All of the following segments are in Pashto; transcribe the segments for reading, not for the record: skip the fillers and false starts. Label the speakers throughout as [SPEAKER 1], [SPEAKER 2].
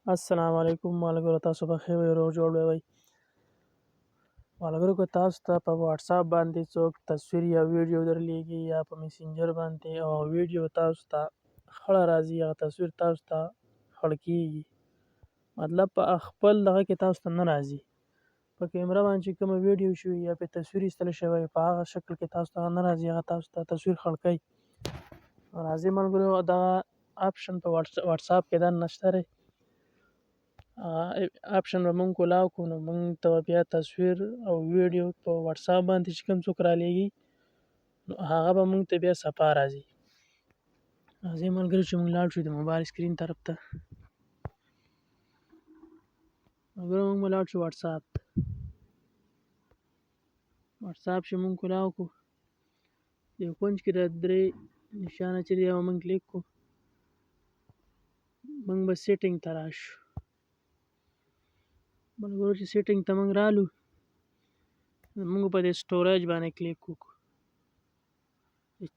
[SPEAKER 1] السلام علیکم ملګرو، تاسو په خیر یو جوړ وی. ملګرو، که تاسو ته په واتس اپ باندې څوک تصویر یا ویډیو درلیږي یا په میسنجر باندې او ویډیو تاسو ته خړه راځي یا تصویر تاسو ته خړ کیږي، مطلب په خپل دغه کې تاسو ته نه راځي، په کیمره باندې چې کومه ویډیو شوی یا په تصویر ایستل شوی په هغه شکل کې تاسو ته نه راځي، هغه تاسو ته تصویر خړ کوي. راځي ملګرو، دغه آپشن په واتس اپ کې دا نشته دی. آپشن به مونږ کولاو کړو نو مونږ ته بیا تصویر او ویډیو په واتس اپ باندې چې کوم څوک رالیږي نو هغه به مونږ ته بیا صفا راځي. راځئ ملګري چې مونږ لاړ شو د موبایل سکرین طرف ته. ملګرو مونږ به لاړ شو واتس اپ ته. واتس اپ چې مونږ کولاو کړو د کونج کې د درې نشانه چې دی هغه مونږ کلیک کړو. مونږ به سیټینګ ته راشو. ملګرو چې سیټینګ ته مونږ رالو مونږ په دې سټوریج باندې کلیک وکړو.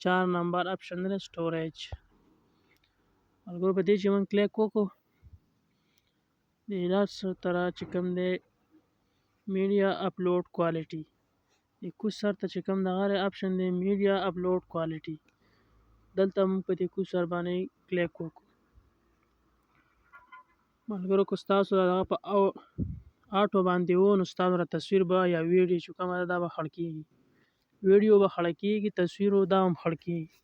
[SPEAKER 1] 4 نمبر آپشن دی سټوریج. ملګرو په دې چې مونږ کلیک وکړو د لاس سره چې کوم دی میډیا اپلوډ کوالټي د کوز سر ته چې کوم دغه آپشن دی میډیا اپلوډ کوالټي، دلته مونږ په دې کوز سر باندې کلیک وکړو. ملګرو که ستاسو دغه په آټو باندې و نو ستاسو را تصویر به یا ویډیو چې کومه ده دا به خړ کیږي، ویډیو به خړ کیږي، تصویر دا هم خړ کیږي.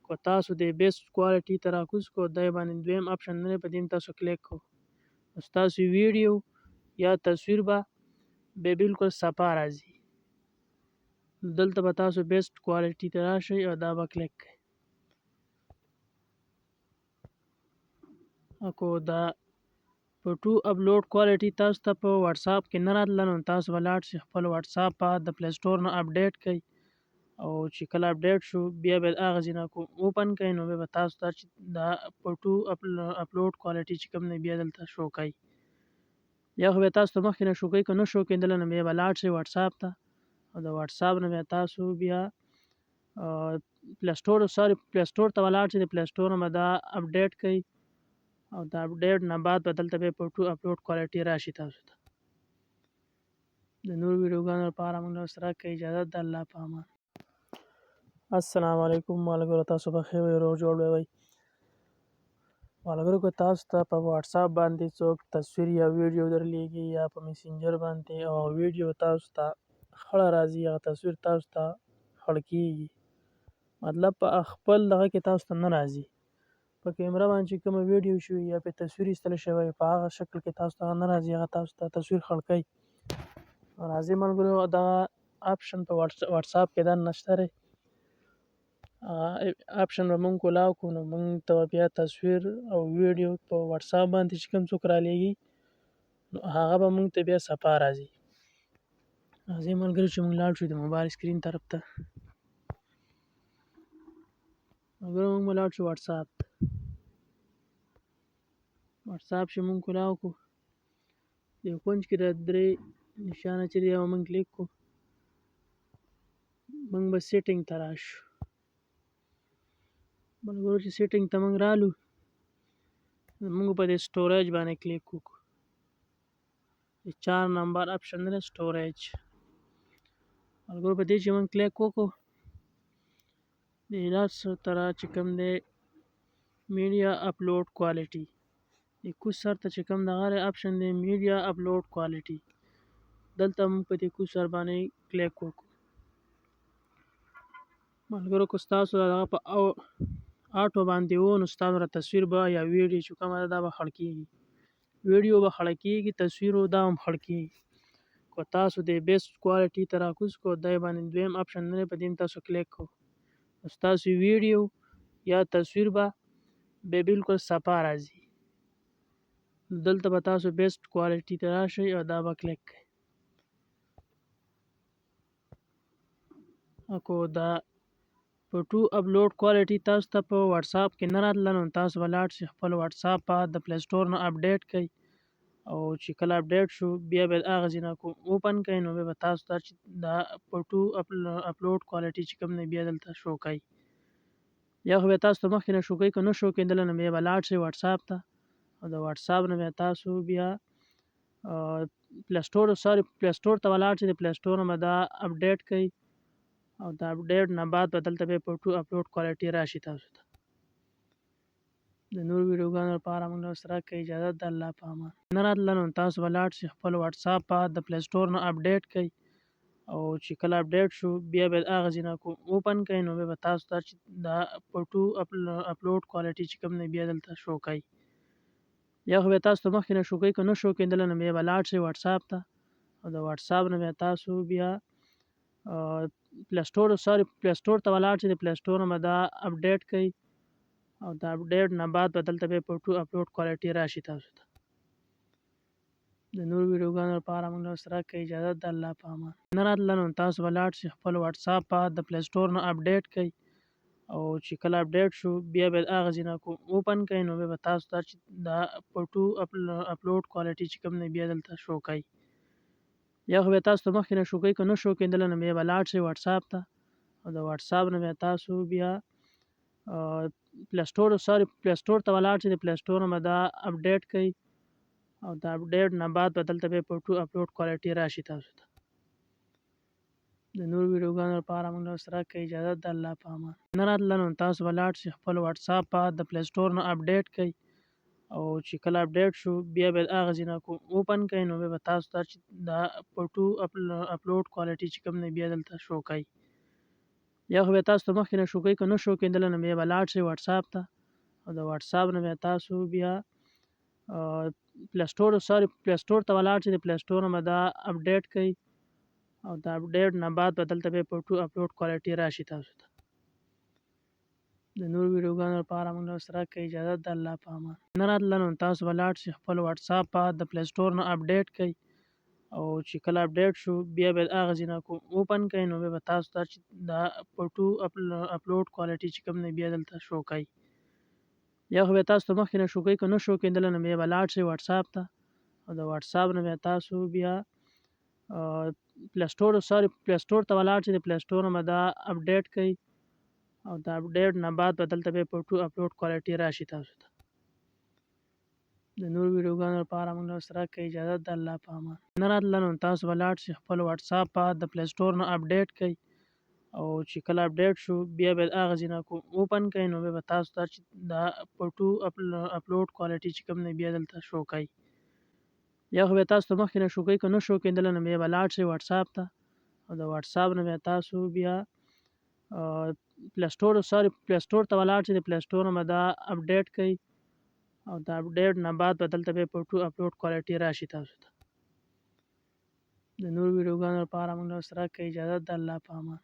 [SPEAKER 1] که تاسو د بیسټ کوالټي ته راکوز کو دای باندې دویم آپشن دی په دې تاسو کلیک کو ستاسو ویډیو یا تصویر به بالکل صفا راځي. دلته به تاسو بیسټ کوالټي ته راشئ او دا به کلیک کړئ. اکو دا فوټو اپلوډ کوالټي تاسو ته په واتس اپ کې نه راتله نو تاسو به لاړ شئ خپل واتس اپ د پلی سټور نه اپډیټ کړئ او چې کله اپډیټ شو بیا به هغه ځای نه اوپن کړئ نو بیا به تاسو ته دا فوټو اپلوډ کوالټي چې کوم دی بیا دلته شو کوي. یا خو بیا تاسو ته مخکې نه شو کوي، که نه شو کېدله نو بیا به لاړ شئ واتس اپ ته او د واتس اپ نه بیا تاسو بیا پلی سټور ته به لاړ شئ. د پلی سټور نه به دا اپډیټ کړئ او دا اپډیټ نه بعد به دلته بیا فوټو اپلوډ کوالټي راشي تاسو ته. د نور ویډیوګانو لپاره موږ سره کوي اجازه د الله په امان. السلام علیکم ملګرو، تاسو په خیر یو جوړ وی. ملګرو که تاسو ته په واتس اپ باندې څوک تصویر یا ویډیو درلیږي یا په میسنجر باندې او ویډیو تاسو ته خړه راځي یا تصویر تاسو ته خړ کیږي، مطلب په خپل دغه کې تاسو ته نه راځي، په کیمره باندې چې کومه ویډیو شوی یا په تصویر ایستل شوی په هغه شکل کې تاسو ته نه راځي، هغه تاسو ته تصویر خړ کوي. راځي ملګرو، دغه آپشن په واتس اپ کې دا نشته دی. آپشن به مونږ کولاو کړو نو مونږ ته بیا تصویر او ویډیو په واتس اپ باندې چې کوم څوک رالیږي نو هغه به مونږ ته بیا صفا راځي. راځئ ملګري چې مونږ لاړ شو د موبایل سکرین طرف ته. ملګرو مونږ به لاړ شو واتس اپ ته. واتس اپ چې مونږ کولاو کړو د کونج کې د درې نشانه چې دی هغه مونږ کلیک کړو. مونږ به سیټینګ ته راشو. ملګرو چې سیټینګ ته مونږ رالو مونږ په دې سټوریج باندې کلیک وکړو. 4 نمبر آپشن دی سټوریج. ملګرو په دې چې مونږ کلیک وکړو د لاس سره چې کوم دی میډیا اپلوډ کوالټي د کوز سر ته چې کوم دغه آپشن دی میډیا اپلوډ کوالټي، دلته مونږ په دې کوز سر باندې کلیک وکړو. ملګرو که ستاسو دغه په آټو باندې و نو ستاسو را تصویر به یا ویډیو چې کومه ده دا به خړ کیږي، ویډیو به خړ کیږي، تصویر دا هم خړ کیږي. که تاسو د بیسټ کوالټي ته راکوز کو دای باندې دویم آپشن دی په دې تاسو کلیک کو ستاسو ویډیو یا تصویر به بالکل صفا راځي. دلته به تاسو بیسټ کوالټي ته راشئ او دا به کلیک کړئ. اکو دا فوټو اپلوډ کوالټي تاسو ته په واتس اپ کې نه راتله نو تاسو به لاړ شئ خپل واتس اپ د پلی سټور نه اپډیټ کړئ او چې کله اپډیټ شو بیا به هغه ځای نه اوپن کړئ نو بیا به تاسو ته دا فوټو اپلوډ کوالټي چې کوم دی بیا دلته شو کوي. یا خو بیا تاسو ته مخکې نه شو کوي، که نه شو کېدله نو بیا به لاړ شئ واتس اپ ته او د واتساپ نه بیا تاسو بیا پلی سټور ته ولاړ شئ. د پلی سټور نه به دا اپډیټ کوي او د اپډیټ نه بعد به دلته بیا فوټو اپلوډ کوالټي راشي تاسو ته. د نورو ویډیوګانو لپاره موږ سره که اجازه د الله په امان. نه راتله نو تاسو به لاړ شئ خپل واتساپ په د پلی سټور نه اپډیټ کوئ او چې کله اپډیټ شو بیا به هغه ځای نه اوپن کوئ نو بیا به تاسو ته چې دا فوټو اپلوډ کوالټي چې کوم دی بیا دلته شو کوي. یا خو بیا تاسو ته مخکې نه شو کوي که نه شو کېدلی نو بیا به لاړ شئ واتساپ ته او د واتساپ نه بیا تاسو بیا پلی سټور ته ولاړ شئ. د پلی سټور نه به دا اپډیټ کوي او د اپډیټ نه بعد به دلته بیا فوټو اپلوډ کوالټي راشي تاسو ته. د نورو ویډیوګانو لپاره موږ سره که اجازه د الله په امان. نه راتله نو تاسو به لاړ شئ خپل واتساپ په د پلی سټور نه اپډیټ کوئ او چې کله اپډیټ شو بیا به هغه ځای نه اوپن کوئ نو بیا به تاسو ته چې دا فوټو اپلوډ کوالټي چې کوم دی بیا دلته شو کوي. یا خو بیا تاسو ته مخکې نه شو کوي که نه شو کېدلی نو بیا به لاړ شئ واتساپ ته او د واتساپ نه بیا تاسو بیا پلی سټور ته ولاړ شئ. د پلی سټور نه به دا اپډیټ کوي او د اپډیټ نه بعد به دلته بیا فوټو اپلوډ کوالټي راشي تاسو ته. د نورو ویډیوګانو لپاره موږ سره که اجازه د الله په امان. نه راتله نو تاسو به لاړ شئ خپل واتساپ په د پلی سټور نه اپډیټ کوئ او چې کله اپډیټ شو بیا به هغه ځای نه اوپن کوئ نو بیا به تاسو ته چې دا فوټو اپلوډ کوالټي چې کوم دی بیا دلته شو کوي. یا خو بیا تاسو ته مخکې نه شو کوي که نه شو کېدلی نو بیا به لاړ شئ واتساپ ته او د واتساپ نه بیا تاسو بیا پلی سټور ته ولاړ شئ. د پلی سټور نه به دا اپډیټ کوي او د اپډیټ نه بعد به دلته بیا فوټو اپلوډ کوالټي راشي تاسو ته. د نورو ویډیوګانو لپاره موږ سره که اجازه د الله په امان. نه راتله نو تاسو به لاړ شئ خپل واتساپ په د پلی سټور نه اپډیټ کوئ او چې کله اپډیټ شو بیا به هغه ځای نه اوپن کوئ نو بیا به تاسو ته چې دا فوټو اپلوډ کوالټي چې کوم دی بیا دلته شو کوي. یا خو بیا تاسو ته مخکې نه شو کوي که نه شو کېدلی نو بیا به لاړ شئ واتساپ ته او د واتساپ نه بیا تاسو بیا پلی سټور ته ولاړ شئ. د پلی سټور نه به دا اپډیټ کوي او د اپډیټ نه بعد به دلته بیا فوټو اپلوډ کوالټي راشي تاسو ته. د نورو ویډیوګانو لپاره موږ سره که اجازه د الله په امان. نه راتله نو تاسو به لاړ شئ خپل واتساپ په د پلی سټور نه اپډیټ کوئ او چې کله اپډیټ شو بیا به هغه ځای نه اوپن کوئ نو بیا به تاسو ته چې دا فوټو اپلوډ کوالټي چې کوم دی بیا دلته شو کوي. یا خو بیا تاسو ته مخکې نه شو کوي که نه شو کېدلی نو بیا به لاړ شئ واتساپ ته او د واتساپ نه بیا تاسو بیا پلی سټور ته ولاړ شئ. د پلی سټور نه به دا اپډیټ کوي او د اپډیټ نه بعد به دلته بیا فوټو اپلوډ کوالټي راشي تاسو ته. د نورو ویډیوګانو لپاره موږ سره که اجازه د الله په امان.